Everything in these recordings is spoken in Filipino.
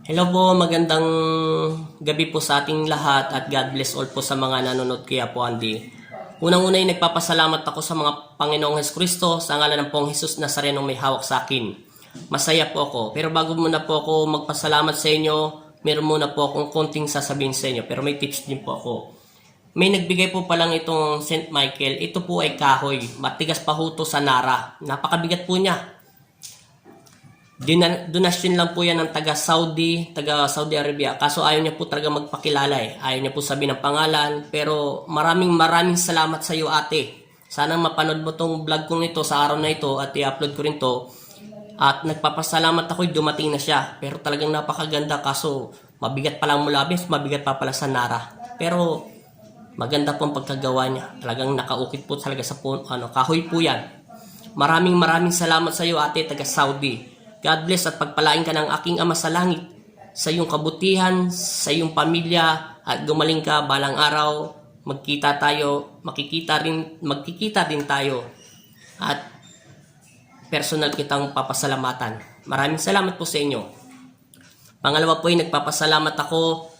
Hello po, magandang gabi po sa ating lahat at God bless all po sa mga nanonood kaya po Andy. Unang-una ay nagpapasalamat ako sa mga Panginoong Hesukristo sa ngalan ng Pong Jesus Nazarenong may hawak sa akin. Masaya po ako. Pero bago muna po ako magpasalamat sa inyo, meron muna po akong konting sasabihin sa inyo. Pero may tips din po ako. May nagbigay po palang itong St. Michael. Ito po ay kahoy. Matigas pa ho to sa Nara. Napakabigat po niya. Donasyon lang po yan ng taga Saudi Arabia. Kaso ayaw niya po talaga magpakilala eh. Ayaw niya po sabihin ng pangalan. Pero maraming salamat sa iyo ate. Sana mapanood mo tong vlog kong ito sa araw na ito at i-upload ko rin to. At nagpapasalamat ako, dumating na siya. Pero talagang napakaganda kaso mabigat pa lang mula, mabigat pa pala sa Nara. Pero maganda po ang pagkagawa niya. Talagang nakaukit po talaga sa kahoy po yan. Maraming salamat sa iyo ate taga Saudi. God bless at pagpalain ka ng aking Ama sa langit sa iyong kabutihan, sa iyong pamilya at gumaling ka balang araw. Magkita din tayo at personal kitang papasalamatan. Maraming salamat po sa inyo. Pangalawa po ay nagpapasalamat ako.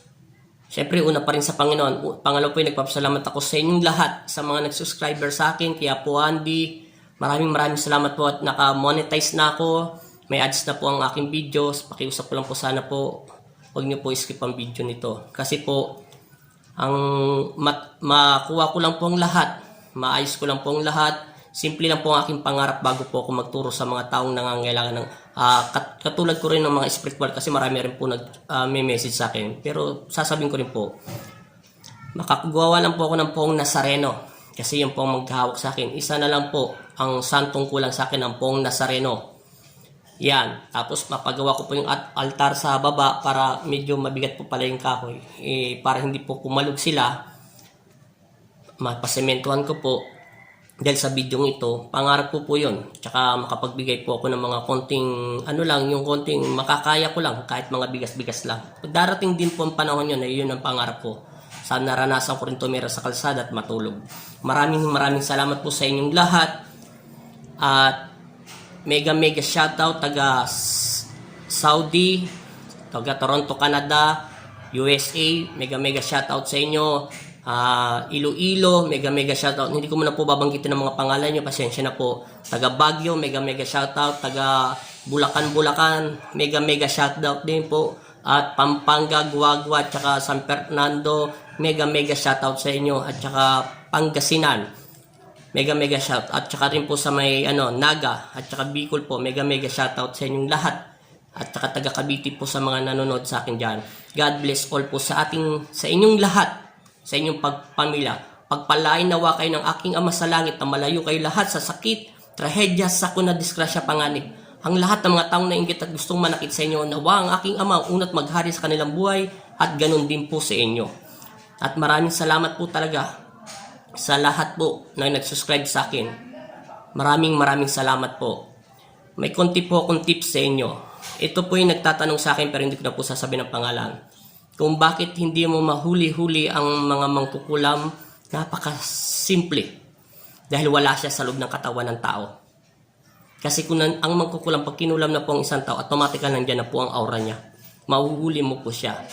Siyempre una pa rin sa Panginoon. Pangalawa po ay nagpapasalamat ako sa inyong lahat, sa mga nag-subscriber sa akin, kaya po Andy. Maraming salamat po at naka-monetize na ako. May ads na po ang aking videos. Pakiusap ko lang po sana po, huwag niyo po skip ang video nito. Kasi po, ang makuha ko lang po ang lahat. Maayos ko lang po ang lahat. Simple lang po ang aking pangarap bago po ako magturo sa mga taong nangangailangan ng katulad ko rin ng mga spiritual kasi marami rin po may message sa akin. Pero sasabihin ko rin po, makakagawa lang po ako ng Pong Nazareno. Kasi yung pong maghahawak sa akin. Isa na lang po ang santong kulang sa akin ng Pong Nazareno. Yan. Tapos mapagawa ko po yung altar sa baba para medyo mabigat po pala yung kahoy. Para hindi po kumalog sila. Mapasementuhan ko po. Dahil sa video ito, pangarap ko po yun. Tsaka makapagbigay po ako ng mga konting, yung konting makakaya ko lang. Kahit mga bigas-bigas lang. Darating din po ang panahon yun. Yun ang pangarap ko. Sana naranasan ko rin tumira sa kalsada at matulog. Maraming salamat po sa inyong lahat. At mega shoutout taga Saudi, taga Toronto, Canada, USA, mega shoutout sa inyo. Iloilo, mega shoutout. Hindi ko muna po babanggitin ng mga pangalan nyo, pasensya na po. Taga Baguio, mega shoutout. Taga Bulacan, mega shoutout din po. At Pampanga, Guagua, at saka San Fernando, mega shoutout sa inyo. At saka Pangasinan, mega shout at saka rin po sa may Naga at saka Bicol po, mega shoutout sa inyong lahat at saka taga Cavite po sa mga nanonood sa akin diyan. God bless all po sa inyong lahat, sa inyong pagpamilya. Pagpalain nawa kayo ng aking Ama sa langit na malayo kayo lahat sa sakit, trahedya, sakuna, disgrasya, panganib. Ang lahat ng mga taong nainggit at gustong manakit sa inyo, nawa ang aking Ama unat maghari sa kanilang buhay at ganun din po sa inyo. At maraming salamat po talaga sa lahat po na nag-subscribe sa akin. Maraming salamat po. May konti po akong tips sa inyo. Ito po yung nagtatanong sa akin pero hindi ko na po sasabihin ng pangalan. Kung bakit hindi mo mahuli-huli ang mga mangkukulam, napaka-simple. Dahil wala siya sa loob ng katawan ng tao. Kasi kung ang mangkukulam, pag kinulam na po ang isang tao, automatically nandiyan na po ang aura niya. Mahuhuli mo po siya.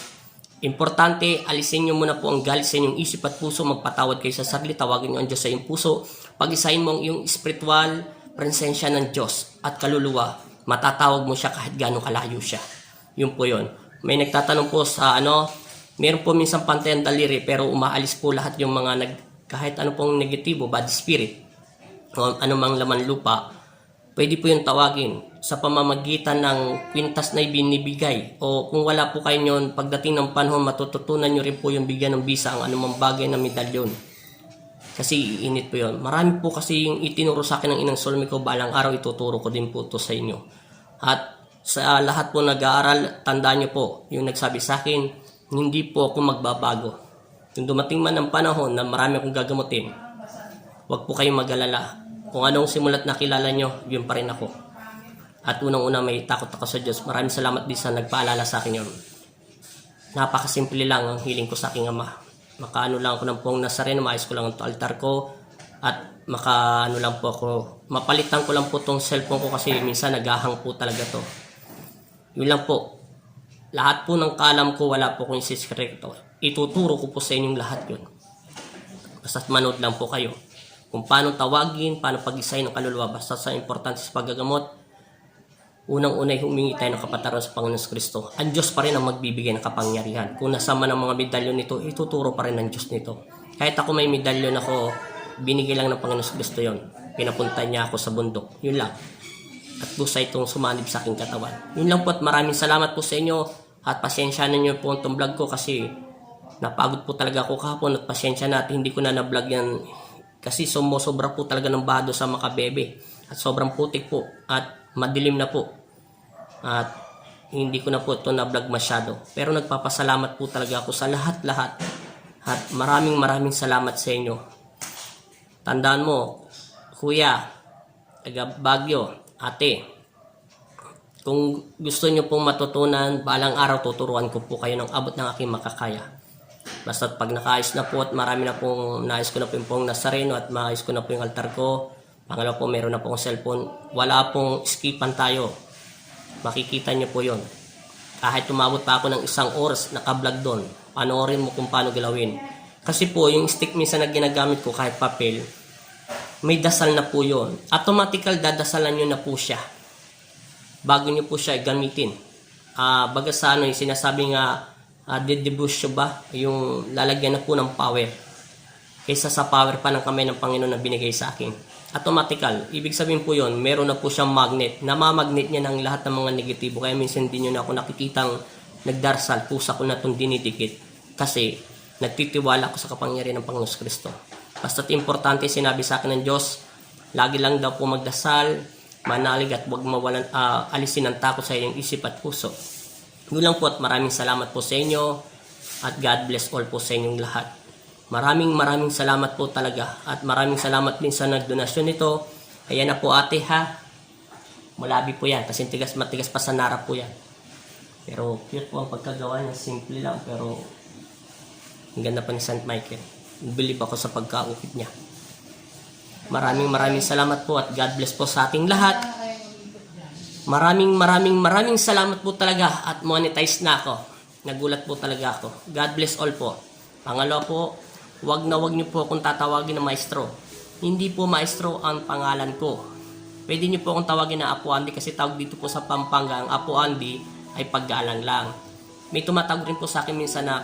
Importante, alisin nyo muna po ang galit sa inyong isip at puso. Magpatawad kayo sa sarili. Tawagin nyo ang Diyos sa iyong puso. Pag-isahin mo ang iyong spiritual presensya ng Diyos at kaluluwa. Matatawag mo siya kahit gano'ng kalayo siya. Yun po yun. May nagtatanong po sa meron po minsan pantay ang daliri pero umaalis po lahat yung mga kahit ano pong negatibo, bad spirit o anumang laman lupa. Pwede po yung tawagin sa pamamagitan ng kwintas na ibinibigay. O kung wala po kayo nyon, pagdating ng panahon, matututunan nyo rin po yung bigyan ng bisa ang anumang bagay na medalyon. Kasi iinit po yun. Marami po kasi yung itinuro sa akin ng Inang Solmi ko, balang araw ituturo ko din po ito sa inyo. At sa lahat po nag-aaral, tandaan nyo po, yung nagsabi sa akin, hindi po ako magbabago. Kung dumating man ang panahon na marami akong gagamutin, huwag po kayong mag-alala. Kung anong simulat na kilala nyo, yun pa rin ako. At unang-una may takot ako sa Diyos. Maraming salamat din sa nagpaalala sa akin yun. Napakasimple lang ang hiling ko sa aking Ama. Makaano lang ako ng Pong Nazareno, maayos ko lang ang altar ko. At lang po ako, mapalitan ko lang po tong cellphone ko kasi minsan naghahang po talaga to. Yun lang po. lahat po ng kalam ko, wala po kong isisikreto. Ituturo ko po sa inyong lahat yun. Basta manood lang po kayo. Kung paano tawagin, paano pag-isay ng kaluluwa, basta sa importante sa paggagamot, unang-unay humingi tayo ng kapataran sa Panginoon Kristo. Ang Diyos pa rin ang magbibigay ng kapangyarihan. Kung nasama ng mga medalyon nito, ituturo pa rin ng Diyos nito. Kahit ako may medalyon ako, binigay lang ng Panginoon Kristo yon. Pinapunta niya ako sa bundok. Yun lang. At gusto itong sumanib sa aking katawan. Yun lang po at maraming salamat po sa inyo. At pasensya na nyo po itong vlog ko kasi napagod po talaga ako kahapon at pasensya na at hindi ko na na-vlog yan kasi sobra po talaga ng bado sa makabebe. At sobrang putik po at madilim na po at hindi ko na po ito na-vlog masyado, pero nagpapasalamat po talaga ako sa lahat at maraming salamat sa inyo. Tandaan mo, kuya, taga Baguio, ate, kung gusto nyo pong matutunan, balang araw tuturuan ko po kayo ng abot ng aking makakaya. Basta pag nakaayos na po at marami na pong naayos ko na po yung pong Nazareno at maayos ko na po yung altar ko. Pangalawa po, meron na pong cellphone. Wala pong skipan tayo. Makikita nyo po yon. Kahit tumabot pa ako ng 1 oras, naka-vlog doon. Panoorin mo kung paano galawin. Kasi po, yung stick minsan na ginagamit ko kahit papel, may dasal na po yon. Automatical, dadasalan nyo na po siya. Bago nyo po siya gamitin. Baga sa ano, yung sinasabi nga, didibusyo ba? Yung lalagyan na po ng power. Kaysa sa power pa ng kamay ng Panginoon na binigay sa akin. Automatical. Ibig sabihin po yon, meron na po siyang magnet. Namamagnet niya ng lahat ng mga negatibo. Kaya minsan din nyo na ako nakikitang nagdarsal. Pusa ko na itong dinidikit. Kasi nagtitiwala ako sa kapangyarihan ng Panginoon Kristo. Basta't importante sinabi sa akin ng Diyos, lagi lang daw po magdasal, manalig at huwag mawalan, alisin ang takot sa iyong isip at puso. Yun lang po at maraming salamat po sa inyo at God bless all po sa inyong lahat. Maraming salamat po talaga at maraming salamat din sa nagdonasyon nito. Ayan na po ate ha. Mulabi po yan kasi matigas pa sa nara po yan. Pero cute po ang pagkagawa niya. Simple lang pero ang ganda pa ni St. Michael. Believe ako sa pagkaukit niya. Maraming salamat po at God bless po sa ating lahat. Maraming salamat po talaga at monetize na ako. Nagulat po talaga ako. God bless all po. Pangalawa po, wag niyo po akong tatawagin na maestro. Hindi po maestro ang pangalan ko. Pwede niyo po akong tawagin na Apo Andy kasi tawag dito po sa Pampanga ang Apo Andy ay paggalang lang. May tumatawag rin po sa akin minsan na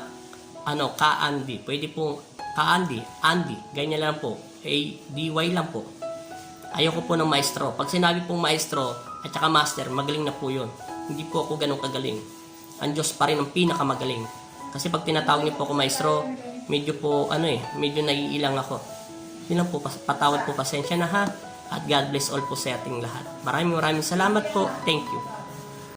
Ka-Andy. Pwede po Ka-Andy, Andy, ganyan lang po. DY lang po. Ayoko po ng maestro. Pag sinabi pong maestro at saka master, magaling na po yun. Hindi po ako ganun kagaling. Ang Diyos pa rin ang pinakamagaling. Kasi pag tinatawag niyo po ako maestro, medyo po medyo naiilang ako. Yun lang po, patawad po, pasensya na ha. At God bless all po sa ating lahat. Maraming salamat po. Thank you.